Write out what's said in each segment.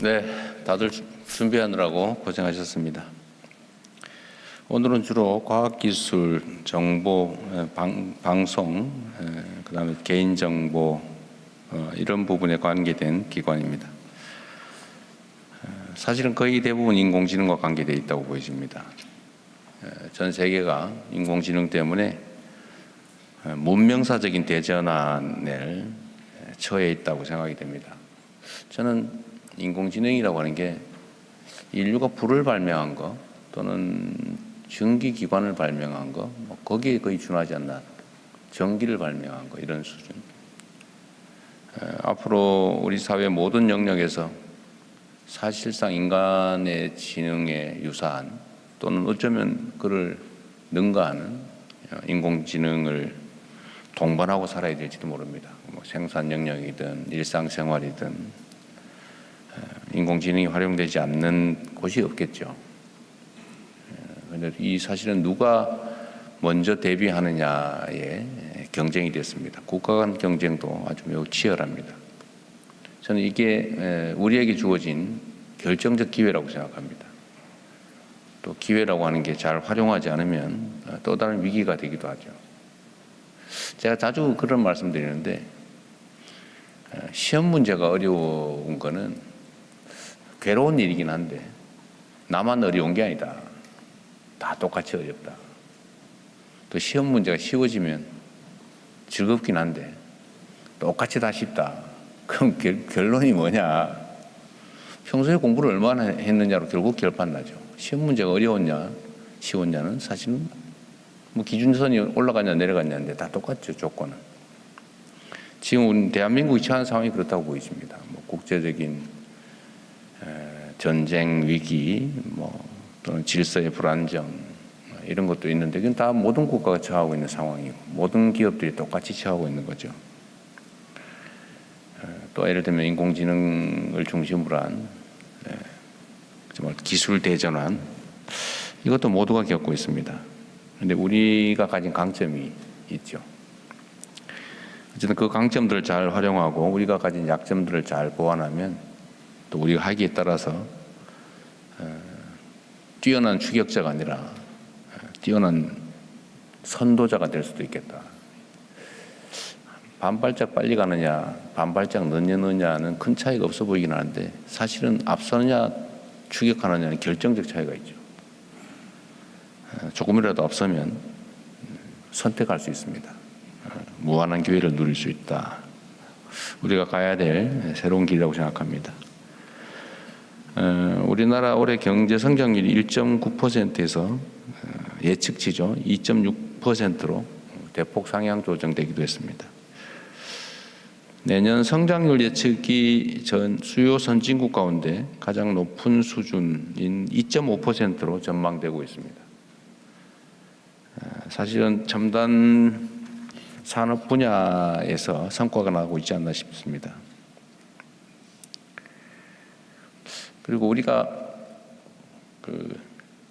네, 다들 준비하느라고 고생하셨습니다. 오늘은 주로 과학기술, 정보, 방송, 그다음에 개인정보 이런 부분에 관계된 기관입니다. 사실은 거의 대부분 인공지능과 관계되어 있다고 보여집니다. 전 세계가 인공지능 때문에 문명사적인 대전환에 처해 있다고 생각이 됩니다. 저는 인공지능이라고 하는 게 인류가 불을 발명한 거 또는 전기기관을 발명한 거 거기에 거의 준하지 않나. 전기를 발명한 거 이런 수준. 앞으로 우리 사회 모든 영역에서 사실상 인간의 지능에 유사한 또는 어쩌면 그를 능가하는 인공지능을 동반하고 살아야 될지도 모릅니다. 생산 영역이든 일상생활이든 인공지능이 활용되지 않는 곳이 없겠죠. 그런데 이 사실은 누가 먼저 대비하느냐의 경쟁이 됐습니다. 국가 간 경쟁도 아주 매우 치열합니다. 저는 이게 우리에게 주어진 결정적 기회라고 생각합니다. 또 기회라고 하는 게 잘 활용하지 않으면 또 다른 위기가 되기도 하죠. 제가 자주 그런 말씀 드리는데 시험 문제가 어려운 거는 괴로운 일이긴 한데 나만 어려운 게 아니다. 다 똑같이 어렵다. 또 시험 문제가 쉬워지면 즐겁긴 한데 똑같이 다 쉽다. 그럼 결론이 뭐냐? 평소에 공부를 얼마나 했느냐로 결국 결판 나죠. 시험 문제가 어려웠냐, 쉬웠냐는 사실은 뭐 기준선이 올라갔냐 내려갔냐인데 다 똑같죠, 조건은. 지금 우리 대한민국이 처한 상황이 그렇다고 보이십니다. 뭐 국제적인 전쟁 위기, 또는 질서의 불안정 이런 것도 있는데 이건 다 모든 국가가 처하고 있는 상황이고 모든 기업들이 똑같이 처하고 있는 거죠. 또 예를 들면 인공지능을 중심으로 한 정말 기술 대전환 이것도 모두가 겪고 있습니다. 그런데 우리가 가진 강점이 있죠. 어쨌든 그 강점들을 잘 활용하고 우리가 가진 약점들을 잘 보완하면 또 우리가 하기에 따라서 뛰어난 추격자가 아니라 뛰어난 선도자가 될 수도 있겠다. 반발짝 빨리 가느냐 반발짝 늦느냐는 큰 차이가 없어 보이긴 하는데 사실은 앞서느냐 추격하느냐는 결정적 차이가 있죠. 조금이라도 앞서면 선택할 수 있습니다. 무한한 기회를 누릴 수 있다. 우리가 가야 될 새로운 길이라고 생각합니다. 우리나라 올해 경제 성장률이 1.9%에서 예측치죠. 2.6%로 대폭 상향 조정되기도 했습니다. 내년 성장률 예측이 전 수요 선진국 가운데 가장 높은 수준인 2.5%로 전망되고 있습니다. 사실은 첨단 산업 분야에서 성과가 나고 있지 않나 싶습니다. 그리고 우리가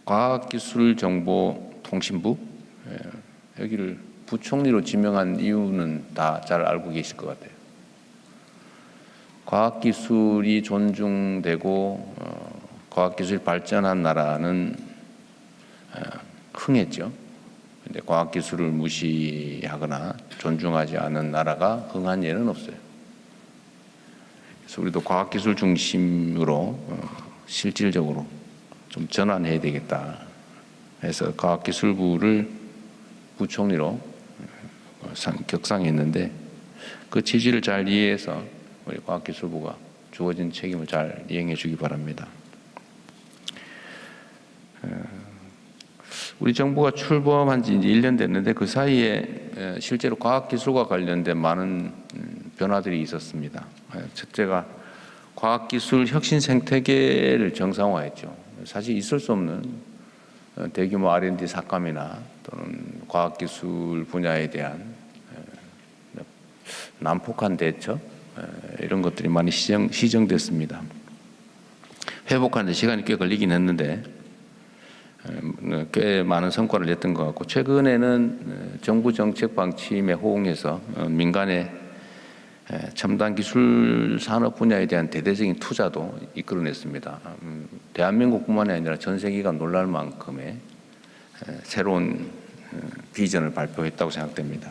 과학기술정보통신부 여기를 부총리로 지명한 이유는 다 잘 알고 계실 것 같아요. 과학기술이 존중되고 과학기술이 발전한 나라는 흥했죠. 그런데 과학기술을 무시하거나 존중하지 않은 나라가 흥한 예는 없어요. 그래서 우리도 과학기술 중심으로 실질적으로 좀 전환해야 되겠다 해서 과학기술부를 부총리로 격상했는데 그 취지를 잘 이해해서 우리 과학기술부가 주어진 책임을 잘 이행해 주기 바랍니다. 우리 정부가 출범한 지 이제 1년 됐는데 그 사이에 실제로 과학기술과 관련된 많은 변화들이 있었습니다. 첫째가 과학기술 혁신 생태계를 정상화했죠. 사실 있을 수 없는 대규모 R&D 삭감이나 또는 과학기술 분야에 대한 난폭한 대처 이런 것들이 많이 시정됐습니다. 회복하는 데 시간이 꽤 걸리긴 했는데 꽤 많은 성과를 냈던 것 같고 최근에는 정부 정책 방침에 호응해서 민간의 첨단 기술 산업 분야에 대한 대대적인 투자도 이끌어냈습니다. 대한민국뿐만이 아니라 전 세계가 놀랄 만큼의 새로운 비전을 발표했다고 생각됩니다.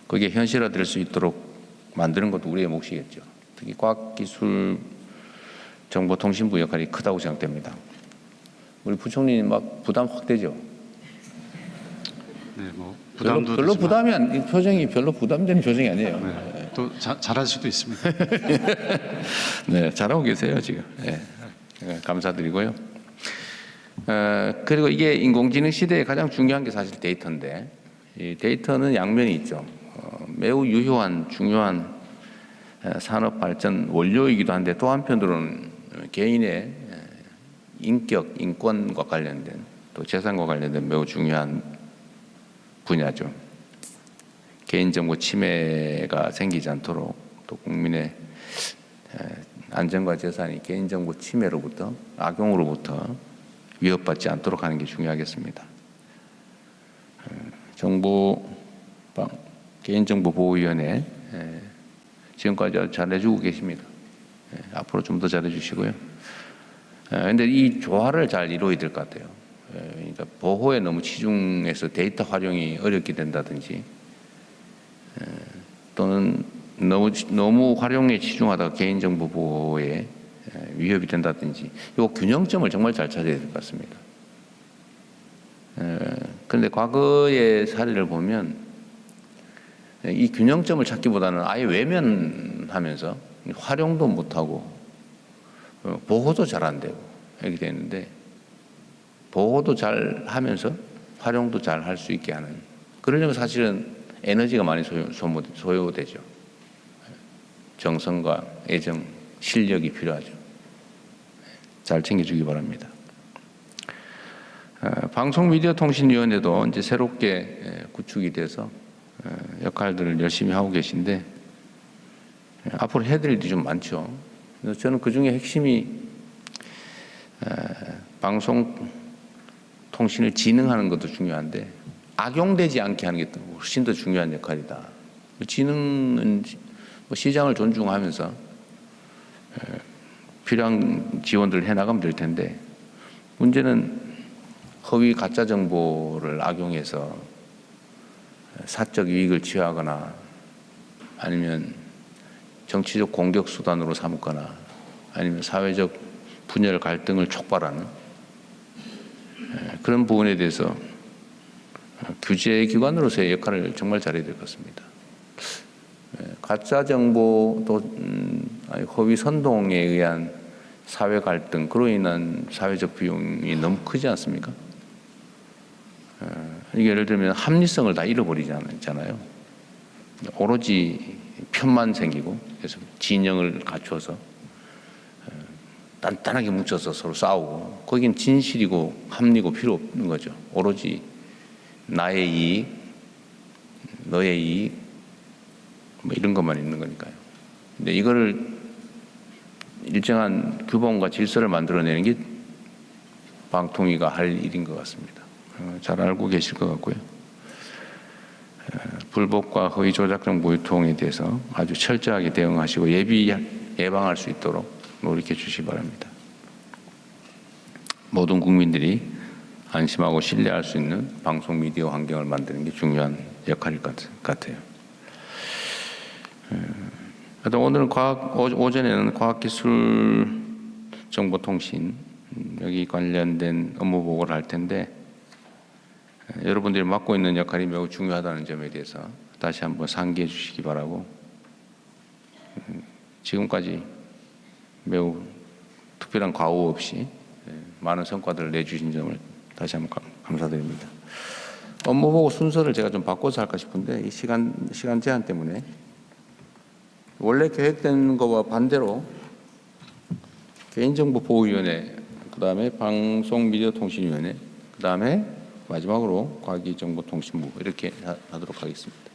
그게 현실화될 수 있도록 만드는 것도 우리의 몫이겠죠. 특히 과학기술정보통신부 역할이 크다고 생각됩니다. 우리 부총리님 막 부담 확 되죠? 네, 뭐 부담도 별로 되지만, 부담이 이 표정이 별로 부담되는 표정이 아니에요. 네, 또 잘할 수도 있습니다. 네, 잘하고 계세요 지금. 네, 감사드리고요. 그리고 이게 인공지능 시대에 가장 중요한 게 사실 데이터인데, 이 데이터는 양면이 있죠. 매우 유효한 중요한 산업 발전 원료이기도 한데 또 한편으로는 개인의 인격, 인권과 관련된 또 재산과 관련된 매우 중요한 분야죠. 개인정보 침해가 생기지 않도록 또 국민의 안전과 재산이 개인정보 침해로부터 악용으로부터 위협받지 않도록 하는 게 중요하겠습니다. 개인정보보호위원회 지금까지 잘해주고 계십니다. 앞으로 좀 더 잘해주시고요. 그런데 이 조화를 잘 이루어야 될 것 같아요. 그러니까 보호에 너무 치중해서 데이터 활용이 어렵게 된다든지 또는 너무 활용에 치중하다가 개인정보 보호에 위협이 된다든지 이 균형점을 정말 잘 찾아야 될 것 같습니다. 그런데 과거의 사례를 보면 이 균형점을 찾기보다는 아예 외면하면서 활용도 못하고 보호도 잘 안 되고 이렇게 되는데 보호도 잘 하면서 활용도 잘 할 수 있게 하는 그러려면 사실은 에너지가 많이 소요되죠. 정성과 애정, 실력이 필요하죠. 잘 챙겨주기 바랍니다. 방송미디어통신위원회도 이제 새롭게 구축이 돼서 역할들을 열심히 하고 계신데 앞으로 해드릴 일이 좀 많죠. 그래서 저는 그 중에 핵심이 방송통신을 진흥하는 것도 중요한데 악용되지 않게 하는 게 훨씬 더 중요한 역할이다. 진흥은 시장을 존중하면서 필요한 지원들을 해나가면 될 텐데 문제는 허위 가짜 정보를 악용해서 사적 이익을 취하거나 아니면 정치적 공격 수단으로 삼거나 아니면 사회적 분열 갈등을 촉발하는 그런 부분에 대해서 규제 기관으로서의 역할을 정말 잘해야 될 것 같습니다. 가짜 정보 또 허위 선동에 의한 사회 갈등 그로 인한 사회적 비용이 너무 크지 않습니까? 이게 예를 들면 합리성을 다 잃어버리잖아요. 오로지 편만 생기고 그래서 진영을 갖춰서 단단하게 뭉쳐서 서로 싸우고 거긴 진실이고 합리고 필요 없는 거죠. 오로지 나의 이익, 너의 이익 뭐 이런 것만 있는 거니까요. 근데 이거를 일정한 규범과 질서를 만들어내는 게 방통위가 할 일인 것 같습니다. 잘 알고 계실 것 같고요. 불법과 허위 조작 정보 유통에 대해서 아주 철저하게 대응하시고 예방할 수 있도록 노력해 주시기 바랍니다. 모든 국민들이 안심하고 신뢰할 수 있는 방송 미디어 환경을 만드는 게 중요한 역할일 것 같아요. 오늘 오전에는 과학기술정보통신 여기 관련된 업무 보고를 할 텐데 여러분들이 맡고 있는 역할이 매우 중요하다는 점에 대해서 다시 한번 상기해 주시기 바라고 지금까지 매우 특별한 과오 없이 많은 성과들을 내주신 점을 다시 한번 감사드립니다. 업무 보고 순서를 제가 좀 바꿔서 할까 싶은데 이 시간 제한 때문에 원래 계획된 거와 반대로 개인정보보호위원회, 그 다음에 방송미디어통신위원회, 그 다음에 마지막으로 과기정보통신부 이렇게 하도록 하겠습니다.